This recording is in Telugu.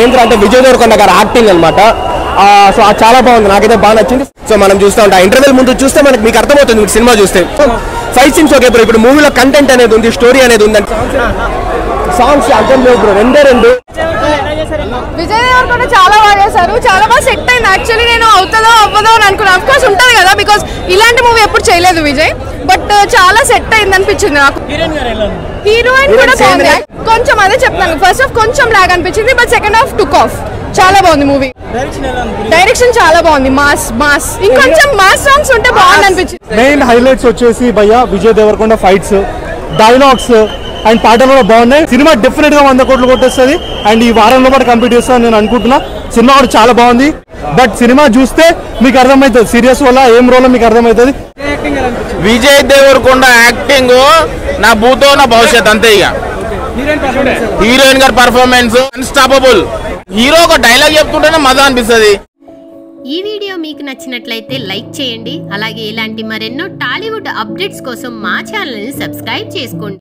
మహేంద్ర అంటే విజయ్ దేవరకొండ గారి యాక్టింగ్ అనమాట. సో అది చాలా బాగుంది, నాకైతే బాగా నచ్చింది. సో మనం చూస్తూ ఉంటాం ఇంటర్వెల్ ముందు చూస్తే మీకు అర్థమవుతుంది, మీకు సినిమా చూస్తే ఫైట్ సీన్స్ ఓకే బ్రో. ఇప్పుడు మూవీలో కంటెంట్ అనేది ఉంది, స్టోరీ అనేది ఉందండి. సాంగ్స్ అర్థం లేవు బ్రో, రెండు విజయ్ దేవరకొండ చాలా బాగా చేశారు, చాలా బాగా సెట్ అయింది. యాక్చువల్లీ నేను అవుతుందో అవ్వదో అని అనుకున్నాను. అఫ్ కోర్స్ ఉంటుంది కదా, బికాస్ ఇలాంటి మూవీ ఎప్పుడు చేయలేదు విజయ్, బట్ చాలా సెట్ అయింది అనిపించింది నాకు. హీరోయిన్ కూడా బాగుంది. కొంచెం అదే చెప్తాను, ఫస్ట్ హాఫ్ కొంచెం లాగ్ అనిపించింది, but second half took off. చాలా బాగుంది మూవీ. డైరెక్షన్ చాలా బాగుంది, మాస్ ఇంకొంచెం మాస్ సాంగ్స్ ఉంటే బాగుంది అనిపించింది. మెయిన్ హైలైట్స్ వచ్చేసి భయ్య Vijay Deverakonda fights, dialogues and పాటలు కూడా బాగున్నాయి. సినిమా డెఫినెట్ గా 100 కోట్లు కొట్టేస్తుంది అండ్ ఈ వారంలో పాటు కంప్లీట్ చేస్తాను నేను అనుకుంటున్నా. సినిమా కూడా చాలా బాగుంది, బట్ సినిమా చూస్తే మీకు అర్థమవుతుంది సీరియస్ వల్ల ఏం రోల్ మీకు అర్థమవుతుంది. విజయ్ దేవరకొండ యాక్టింగ్ నా భూతో నా భవిష్యత్ అంతే. ఇక హీరోయిన్ గారి పర్ఫార్మెన్స్ అన్స్టాపబుల్. హీరో ఒక డైలాగ్ చెప్తుంటేనే మజా అనిపిస్తుంది. ఈ వీడియో మీకు నచ్చినట్లయితే లైక్ చేయండి. అలాగే ఇలాంటి మరెన్నో టాలీవుడ్ అప్డేట్స్ కోసం మా ఛానల్ని సబ్స్క్రైబ్ చేసుకోండి.